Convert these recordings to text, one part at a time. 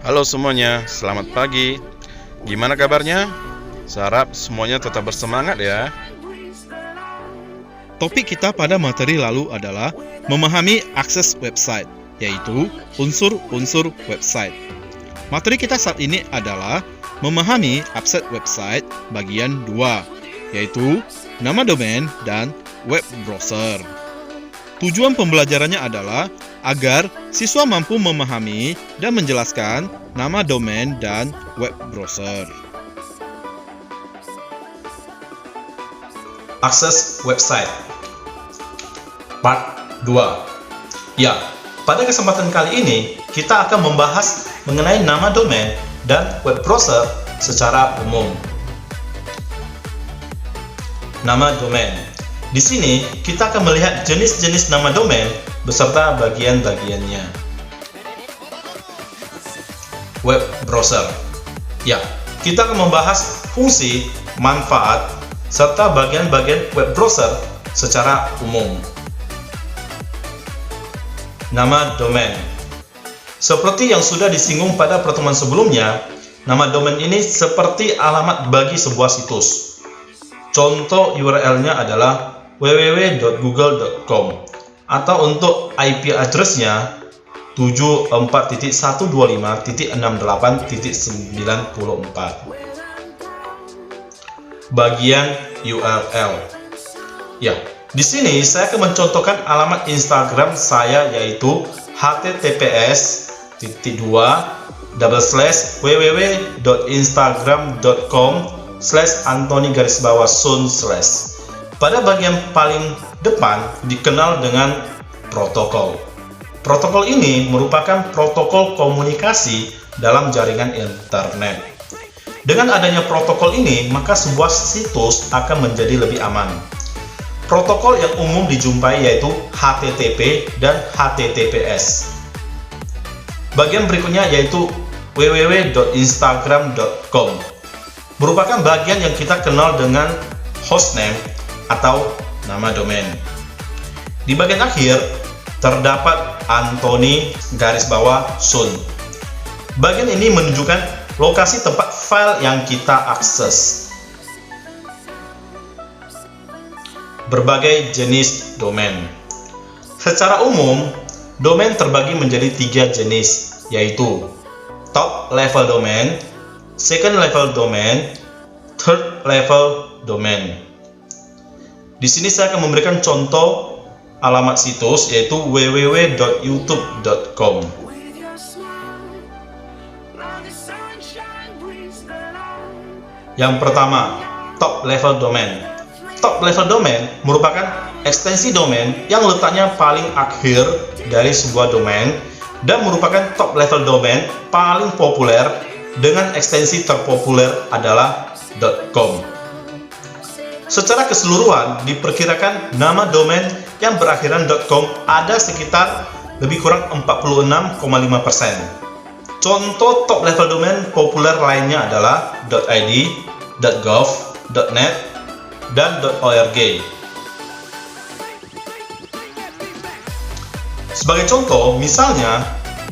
Halo semuanya, selamat pagi. Gimana kabarnya? Saya harap semuanya tetap bersemangat ya. Topik kita pada materi lalu adalah memahami akses website, yaitu unsur-unsur website. Materi kita saat ini adalah memahami akses website bagian 2, yaitu nama domain dan web browser. Tujuan pembelajarannya adalah agar siswa mampu memahami dan menjelaskan nama domain dan web browser. Akses website Part 2. Ya, pada kesempatan kali ini kita akan membahas mengenai nama domain dan web browser secara umum. Nama domain. Di sini kita akan melihat jenis-jenis nama domain beserta bagian-bagiannya. Web browser. Ya, kita akan membahas fungsi, manfaat, serta bagian-bagian web browser secara umum. Nama domain. Seperti yang sudah disinggung pada pertemuan sebelumnya, nama domain ini seperti alamat bagi sebuah situs. Contoh URL-nya adalah www.google.com atau untuk IP address-nya 74.125.68.94. Bagian URL. Ya, di sini saya akan mencontohkan alamat Instagram saya, yaitu https://www.instagram.com/Anthony_Sun/. Pada bagian paling depan dikenal dengan protokol. Protokol ini merupakan protokol komunikasi dalam jaringan internet. Dengan adanya protokol ini, maka sebuah situs akan menjadi lebih aman. Protokol yang umum dijumpai yaitu HTTP dan HTTPS. Bagian berikutnya yaitu www.instagram.com. Merupakan bagian yang kita kenal dengan hostname atau nama domain. Di bagian akhir terdapat Anthony_Sun. Bagian ini menunjukkan lokasi tempat file yang kita akses. Berbagai jenis domain. Secara umum, domain terbagi menjadi 3 jenis, yaitu top level domain, second level domain, third level domain. Di sini saya akan memberikan contoh alamat situs, yaitu www.youtube.com. Yang pertama, top level domain. Top level domain merupakan ekstensi domain yang letaknya paling akhir dari sebuah domain dan merupakan top level domain paling populer dengan ekstensi terpopuler adalah .com. Secara keseluruhan diperkirakan nama domain yang berakhiran .com ada sekitar lebih kurang 46,5%. Contoh top level domain populer lainnya adalah .id, .gov, .net, dan .org. Sebagai contoh, misalnya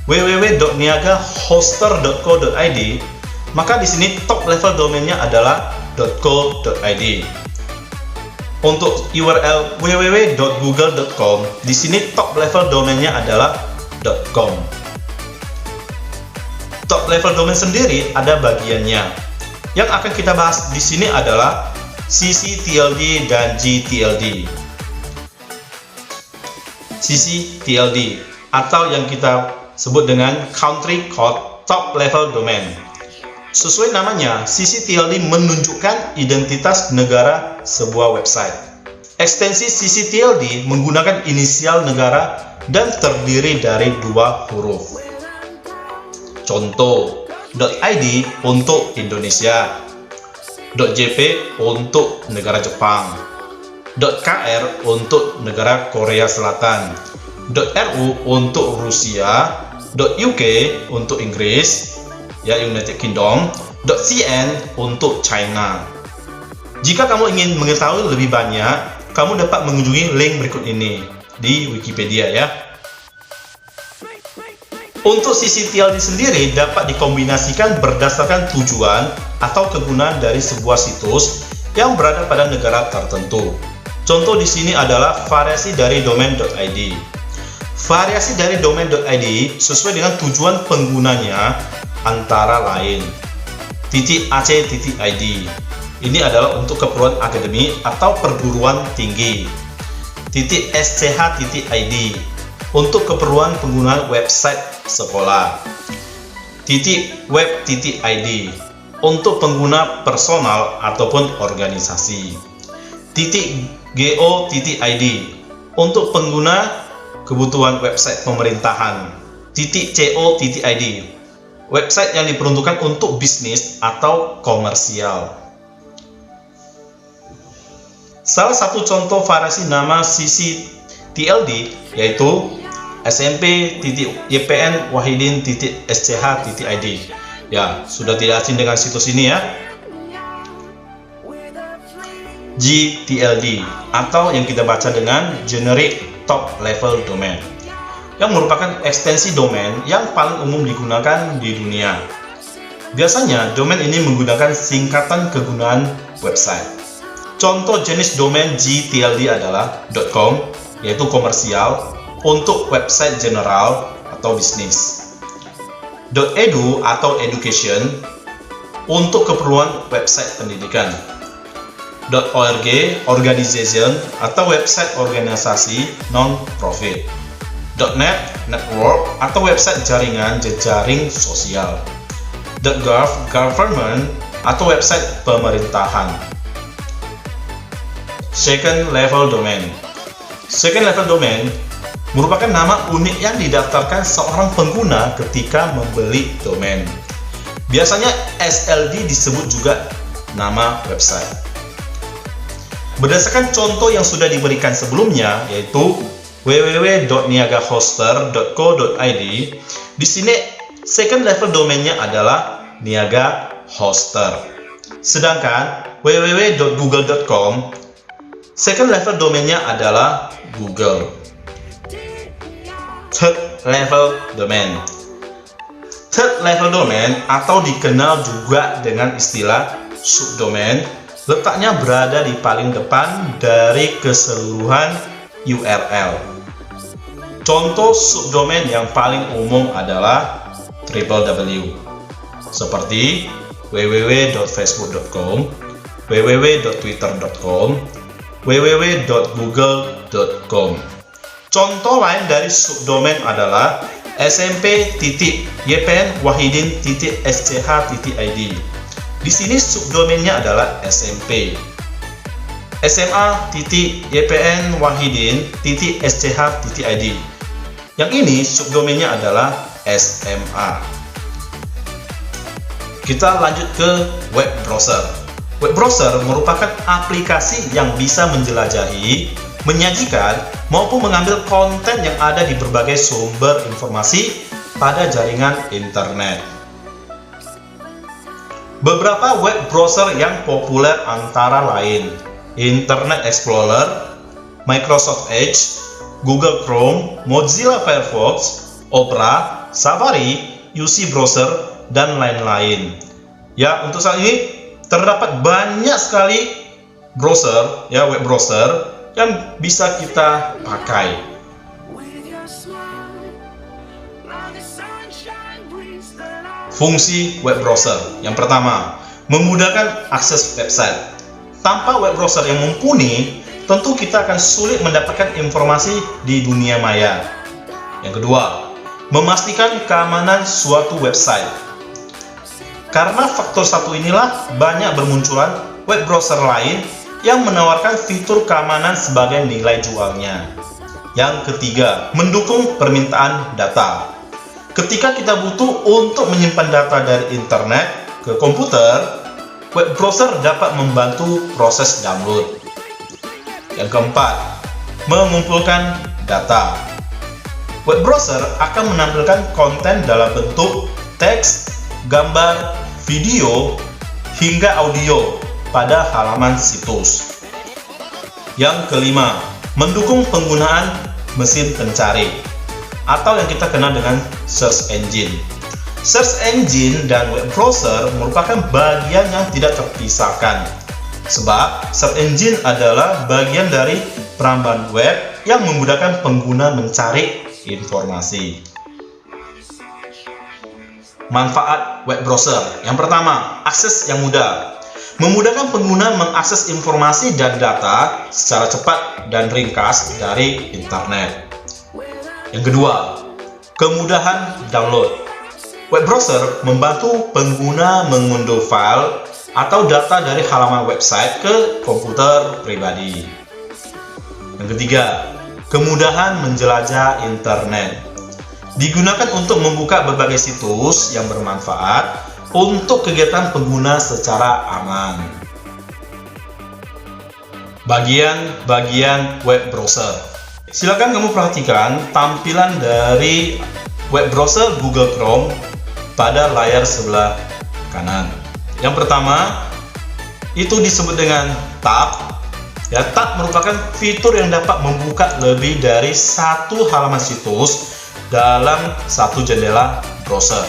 www.niagahoster.co.id, maka di sini top level domainnya adalah .co.id. Untuk URL www.google.com, di sini top level domainnya adalah .com. Top level domain sendiri ada bagiannya. Yang akan kita bahas di sini adalah ccTLD dan gTLD. ccTLD atau yang kita sebut dengan Country Code Top Level Domain. Sesuai namanya, ccTLD menunjukkan identitas negara sebuah website. Ekstensi ccTLD menggunakan inisial negara dan terdiri dari 2 huruf. Contoh, .id untuk Indonesia, .jp untuk negara Jepang, .kr untuk negara Korea Selatan, .ru untuk Rusia, .uk untuk Inggris, ya United Kingdom, .cn untuk China. Jika kamu ingin mengetahui lebih banyak, kamu dapat mengunjungi link berikut ini di Wikipedia ya. Untuk sisi TLD sendiri dapat dikombinasikan berdasarkan tujuan atau kegunaan dari sebuah situs yang berada pada negara tertentu. Contoh di sini adalah variasi dari domain.id. Variasi dari domain.id sesuai dengan tujuan penggunanya antara lain .ac.id. Ini adalah untuk keperluan akademik atau perguruan tinggi. .sch.id untuk keperluan penggunaan website sekolah. .web.id untuk pengguna personal ataupun organisasi. .go.id untuk pengguna kebutuhan website pemerintahan. .co.id website yang diperuntukkan untuk bisnis atau komersial. Salah satu contoh variasi nama sisi TLD yaitu smp.ypn.wahidin.sch.id. Ya, sudah tidak asing dengan situs ini ya. GTLD atau yang kita baca dengan Generic Top Level Domain, yang merupakan ekstensi domain yang paling umum digunakan di dunia. Biasanya domain ini menggunakan singkatan kegunaan website. Contoh jenis domain GTLD adalah .com, yaitu komersial, untuk website general atau bisnis. .edu atau education, untuk keperluan website pendidikan. .org, organization, atau website organisasi non-profit. .net, network, atau website jaringan jejaring sosial. .gov, government, atau website pemerintahan. Second level domain. Second level domain merupakan nama unik yang didaftarkan seorang pengguna ketika membeli domain. Biasanya SLD disebut juga nama website. Berdasarkan contoh yang sudah diberikan sebelumnya, yaitu www.niagahoster.co.id, di sini second level domainnya adalah Niaga Hoster. Sedangkan www.google.com, second level domainnya adalah Google. Third level domain. Third level domain atau dikenal juga dengan istilah subdomain, letaknya berada di paling depan dari keseluruhan URL. Contoh subdomain yang paling umum adalah www, seperti www.facebook.com, www.twitter.com, www.google.com. Contoh lain dari subdomain adalah smp.ypnwahidin.sch.id. Di sini subdomainnya adalah SMP. sma.ypnwahidin.sch.id. Yang ini subdomainnya adalah SMA. Kita lanjut ke web browser. Web browser merupakan aplikasi yang bisa menjelajahi, menyajikan, maupun mengambil konten yang ada di berbagai sumber informasi pada jaringan internet. Beberapa web browser yang populer antara lain Internet Explorer, Microsoft Edge, Google Chrome, Mozilla Firefox, Opera, Safari, UC Browser, dan lain-lain. Ya, untuk saat ini terdapat banyak sekali browser, ya, web browser yang bisa kita pakai. Fungsi web browser yang pertama, memudahkan akses website. Tanpa web browser yang mumpuni, tentu kita akan sulit mendapatkan informasi di dunia maya. Yang kedua, memastikan keamanan suatu website. Karena faktor satu inilah banyak bermunculan web browser lain yang menawarkan fitur keamanan sebagai nilai jualnya. Yang ketiga, mendukung permintaan data. Ketika kita butuh untuk menyimpan data dari internet ke komputer, web browser dapat membantu proses download. Yang keempat, mengumpulkan data. Web browser akan menampilkan konten dalam bentuk teks, gambar, video, hingga audio pada halaman situs. Yang kelima, mendukung penggunaan mesin pencari. atau yang kita kenal dengan search engine. Search engine dan web browser merupakan bagian yang tidak terpisahkan. Sebab search engine adalah bagian dari perambahan web yang memudahkan pengguna mencari informasi. Manfaat web browser. Yang pertama, akses yang mudah. Memudahkan pengguna mengakses informasi dan data secara cepat dan ringkas dari internet. Yang kedua, kemudahan download. Web browser membantu pengguna mengunduh file atau data dari halaman website ke komputer pribadi. Yang ketiga, kemudahan menjelajah internet. Digunakan untuk membuka berbagai situs yang bermanfaat untuk kegiatan pengguna secara aman. Bagian-bagian web browser. Silakan kamu perhatikan tampilan dari web browser Google Chrome pada layar sebelah kanan. Yang pertama, itu disebut dengan tab. Ya, tab merupakan fitur yang dapat membuka lebih dari satu halaman situs dalam satu jendela browser.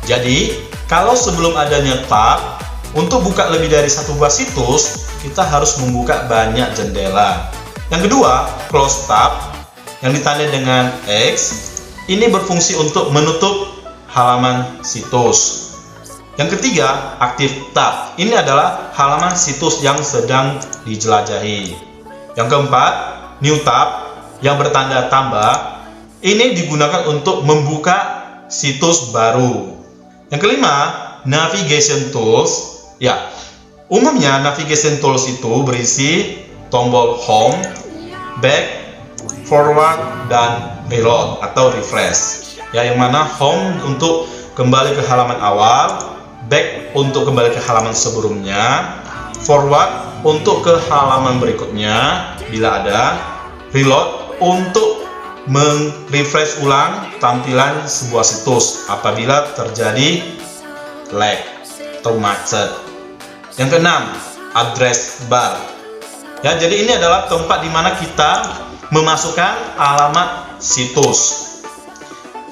Jadi, kalau sebelum adanya tab, untuk buka lebih dari satu buah situs, kita harus membuka banyak jendela. Yang kedua, close tab yang ditandai dengan X, ini berfungsi untuk menutup halaman situs. Yang ketiga, active tab. Ini adalah halaman situs yang sedang dijelajahi. Yang keempat, new tab yang bertanda tambah. Ini digunakan untuk membuka situs baru. Yang kelima, navigation tools. Ya, umumnya navigation tools itu berisi tombol home, back, forward, dan reload atau refresh. Ya, yang mana home untuk kembali ke halaman awal, back untuk kembali ke halaman sebelumnya, forward untuk ke halaman berikutnya bila ada, reload untuk merefresh ulang tampilan sebuah situs apabila terjadi lag atau macet. Yang keenam, address bar. Ya, jadi ini adalah tempat di mana kita memasukkan alamat situs.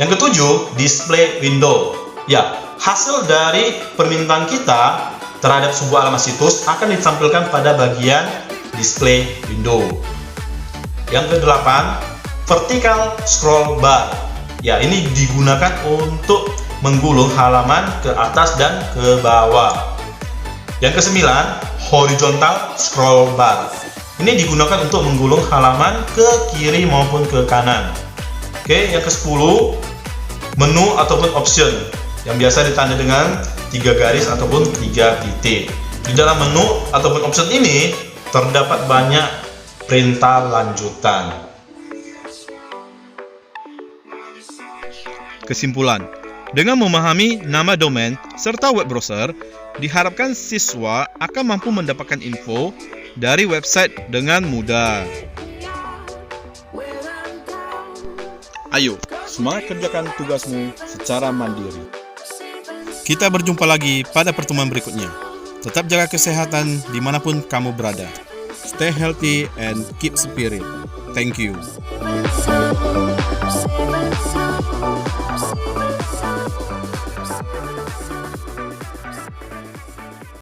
Yang ketujuh, display window. Ya, hasil dari permintaan kita terhadap sebuah alamat situs akan ditampilkan pada bagian display window. Yang kedelapan, vertical scroll bar. Ya, ini digunakan untuk menggulung halaman ke atas dan ke bawah. Yang kesembilan, horizontal scroll bar. Ini digunakan untuk menggulung halaman ke kiri maupun ke kanan. Oke, yang ke-10, menu ataupun option yang biasa ditanda dengan 3 garis ataupun 3 titik. Di dalam menu ataupun option ini terdapat banyak perintah lanjutan. Kesimpulan, dengan memahami nama domain serta web browser, diharapkan siswa akan mampu mendapatkan info dari website dengan mudah. Ayo, semangat kerjakan tugasmu secara mandiri. Kita berjumpa lagi pada pertemuan berikutnya. Tetap jaga kesehatan dimanapun kamu berada. Stay healthy and keep spirit. Thank you.